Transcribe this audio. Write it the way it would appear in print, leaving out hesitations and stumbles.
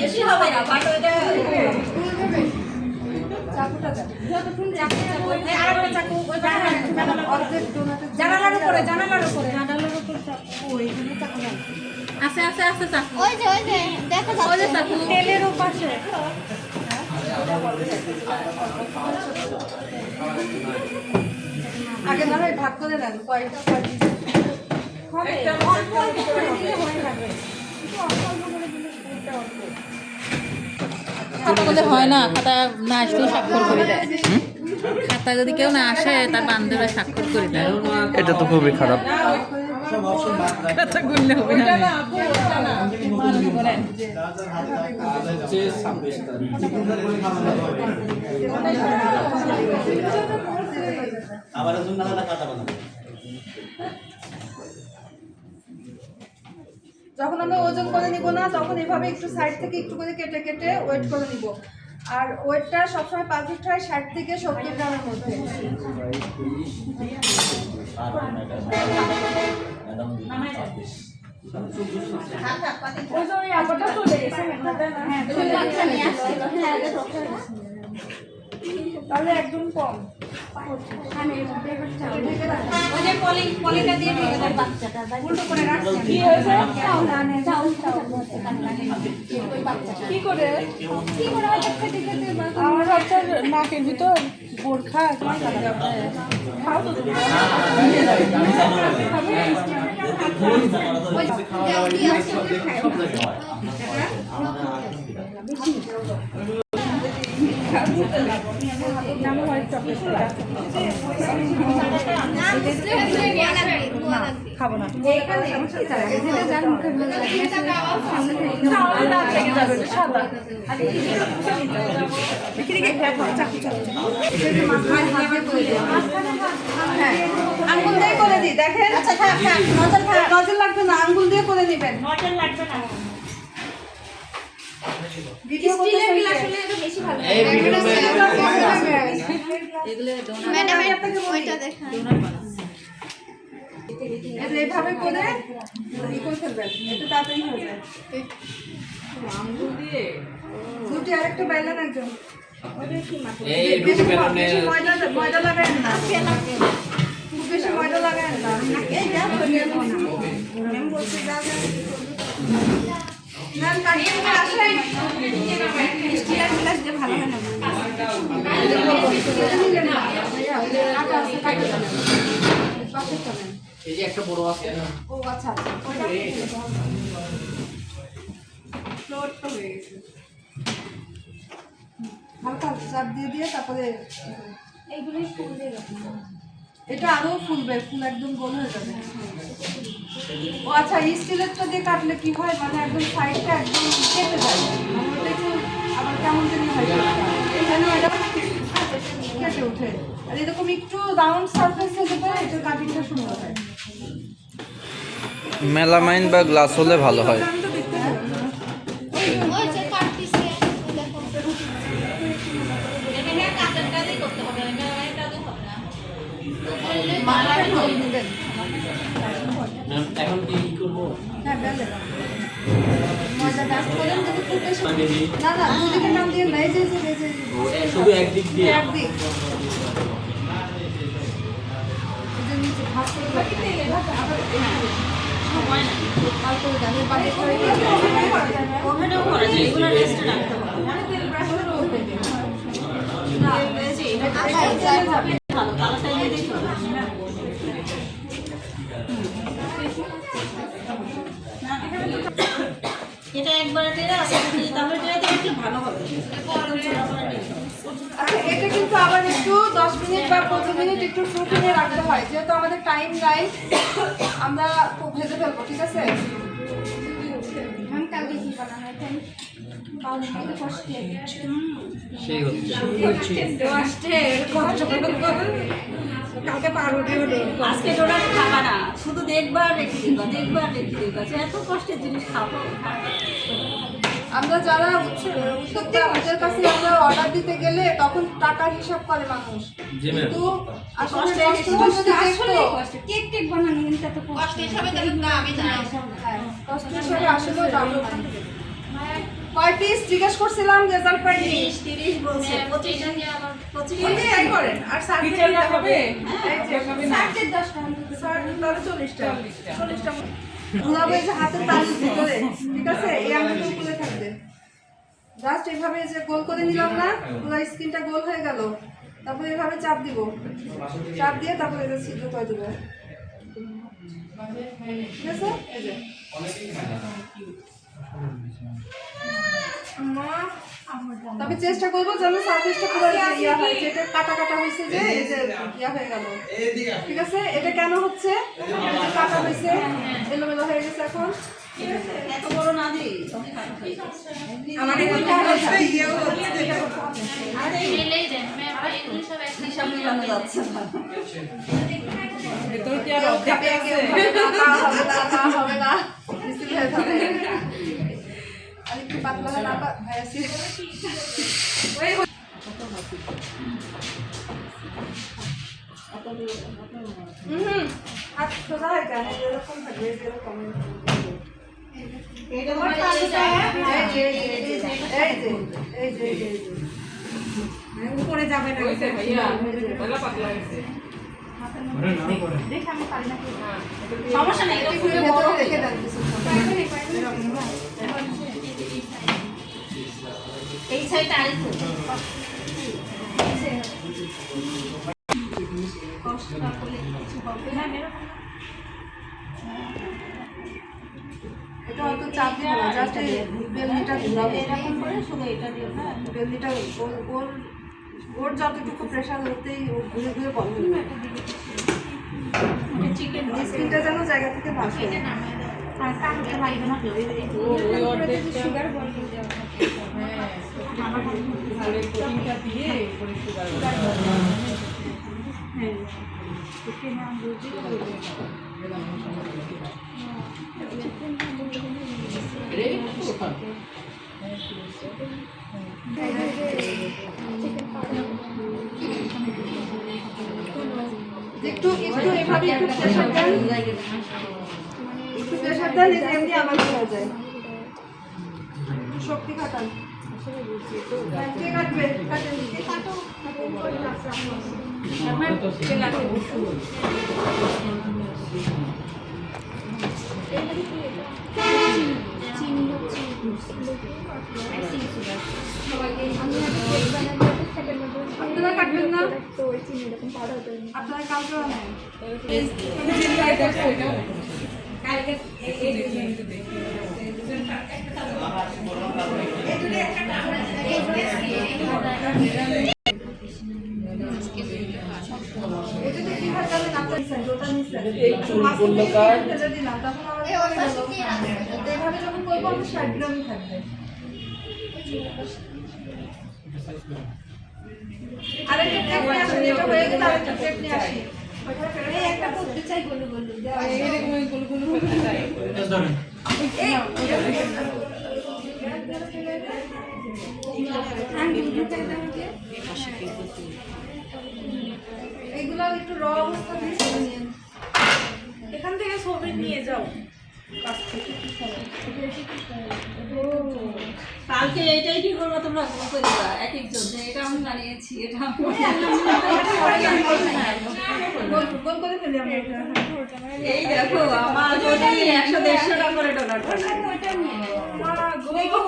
বেশি হবে না বাট ওটা জানালার উপরে আস্তে আস্তে আস্তে চাকু ওই যে দেখা ওই যে যাচ্ছে চাকু তেলের পাশে আগে না হয় ভাগ করে দেন কয়টা হবে অল্প অল্প করে দিলে হয়ে যাবে খাতা করলে হয় না খাতা না আসলেও স্বাক্ষর করে দেয় খাতা যদি কেউ না আসে তার বান্ধবীরা স্বাক্ষর করে দেয় এটা তো খুবই খারাপ। খাতা গুনলে হবে না যখন আমরা ওজন করে নিব না তখন এভাবে একটু সাইড থেকে একটু করে কেটে কেটে ওয়েট করে নিব আর ওয়েটটা সবসময় পারফেক্ট হয় 60 থেকে 70 গ্রামের মধ্যে তাহলে একদম কম ওই যে পলিটা দিয়ে উল্টো করে রাখছি কি হয়েছে কি করে আমার হচ্ছে নাকের ভিতর বোরখা খাও তো খাবো না আঙ্গুল দিয়ে করে দিই দেখেন নজর লাগবে না আঙ্গুল দিয়ে করে দিবেন ভিডিও স্টিলের গ্লাস হলে এটা বেশি ভালো ম্যাডাম ওইটা দেখান এইভাবে করে ই করে ফেলবেন একটু তাড়াতাড়ি হয়ে যায় দুটি আরেকটা বাইলেন একজন বেশি ময়দা লাগায় না খুব বেশি ময়দা লাগায় না ম্যাম কাটিয়ে আসেন স্টিলের গ্লাস দিয়ে ভালো হয় না এই যে একটা বড় আছে ও আচ্ছা ফ্লোরটা হয়ে গেছে হালকা চাপ দিয়ে দিয়ে তারপরে এইগুলোই ফুল দিয়ে এটা আরো ফুলবে ফুল একদম গোল হয়ে যাবে ও আচ্ছা স্টিলেরটা দিয়ে কাটলে কি হয় মানে একদম সাইডটা একদম কেটে যায় মানে ওটা একটু আবার কেমন জানি হয় এখানে এটা কেটে ওঠে আর এরকম একটু রাউন্ড সারফেস থেকে এটা কাটিংটা সুন্দর হয় মেলামাইন বা গ্লাস হলে ভালো হয়। ওই যে কাটতিছে দেখো এখানে কাঁচেরটা দিয়ে করতে হবে এটা দিয়ে হবে না মাথাটা ঢোল দিবেন এখন কি করব হ্যাঁ বেলে মজা ডাস্ট করেন যদি খুব বেশি না না দুদিকে নাম দিয়ে নাই যে শুধু একদিক দিয়ে একদিক এই যে নিচে ভাত করে আবার সময় না আর করে দেন এই বাড়ি করে ওখানেও করা যায় এগুলো রেস্টে রাখতে হবে তেল ব্রাশ করে ওঠে না এই যে এটা ভালো কালারটা দিয়ে দিতে হবে এটা একবার টেরা আছে তাহলে টেরাতে একটু ভালো হবে আচ্ছা এটা কিন্তু আবার একটু 10 মিনিট বা 15 মিনিট একটু শুকিয়ে রাখতে হয় যেহেতু আমাদের টাইম নাই আমরা ভেজে ফেলবো ঠিক আছে हम कल की बनाना है पाउडर के फर्स्ट সেই হচ্ছে কালকে পাউরুটি হলো আজকে ডোনাট খাবা না শুধু দেখবা রেখে দিবা এত কষ্টের জিনিস খাবো আমরা যারা উদ্যোক্তা আমাদের কাছে আমরা অর্ডার দিতে গেলে তখন টাকার হিসাব করে মানুষ কিন্তু আসলে কষ্ট केक टेक बनाने কিন্তু এত কষ্ট হিসাবে দেখুন না আমি জানি কষ্ট হিসাবে আসলে দাম কয় পিস জিজ্ঞেস করছিলাম রেজাল্ট পাই 30 বলছে 25 টাকা আবার 25 এই করেন আর সার্ভিস টিচাররা হবে সাড়ে 10 টাকা তাহলে 40টা 40টা ঘুরাবো এই যে হাতের তালুর ভিতরে, ঠিক আছে? এই আঙুলটা উপরে থাকবে, জাস্ট এইভাবে যে গোল করে নিলাম না, পুরো স্কিনটা গোল হয়ে গেল, তারপর এইভাবে চাপ দিব, চাপ দিয়ে তারপর এটা ছিদ্র করে দেবো, ঠিক আছে? এই যে তবে চেষ্টা করবো যেন সার্ফেসটা পুরো ইয়া হয়, যেটা কাটা কাটা হয়েছে যে এই যে ইয়া হয়ে গেল, ঠিক আছে? এটা কেন হচ্ছে? কাটা হয়েছে, এলোমেলো হয়ে গেছে এখন। এত বড় না দিই আমাদের আরে মেলেই দেন ম্যাম এগুলো সব একসাথে হিসাব মেলানো যাচ্ছে না ভেতর কি আর অর্ধেক আছে হবে না মিস্ত্রি হয়ে যাবে। আর একটু পাতলা না ভাইয়াছি হাত সোজা হয়ে যায় এরকম থাকবে, এরকম এটা তোমার পাশে উপরে যাবে না, হইছে ভাইয়া ভালো পাতলা হইছে সমস্যা নেই এটা খুলে ভেতরে রেখে দেন এই সাইডটা আইছে কষ্টটা করলে কিছু হবে না এরকম এটা অত চাপ দিব না, জাস্ট এই বেলনিটা ঘুরাবো, এরকম করে শুধু এটা দিও না বেলনিটা ওর যতটুকু প্রেশার হতেই ও ঘুরে ঘুরে বন্ধ হবে, চিকেন স্কিনটা যেন জায়গা থেকে ভাসে। আর কাটতে লাগবে না ওই অর্ধেকটা সুগার বলে তাহলে কোটিংটা দিয়ে উপরে সুগার একটু একটু এভাবে একটু প্রেশার দেন, একটু প্রেশার দেন, এই যে এমনি আমার হয়ে যায়, একটু শক্তি খাটান। কে কাটবে? কাটেন, কে কাটো? আপনারা কাটবেন না? আপনারা কাটবেন না? এটাতে কি হয় জানেন? আপনার ওটা নিচ্ছেন, ফেলে দিলাম, তখন আমার এইভাবে যখন করবো আমার 60 গ্রামই থাকবে। আরেকটা প্লেট নিয়ে আসেন, এটা হয়ে গেলে আরেকটা প্লেট নিয়ে আসি। এই একটা করতে চাই, বলু বলু এরকম গুলো করতে চাই এইগুলো একটু র অবস্থা দিয়ে ছেড়ে নিন, এখান থেকে ছবি নিয়ে যাও। কালকে এটাই কি করবো তোমরা করে দিবা এক একজন যে এটা আমি বানিয়েছি এটা গোল গোল করে ফেলি আমরা। এই দেখো আমার যদি 100-150 টাকা করে ডলার বানাই গোল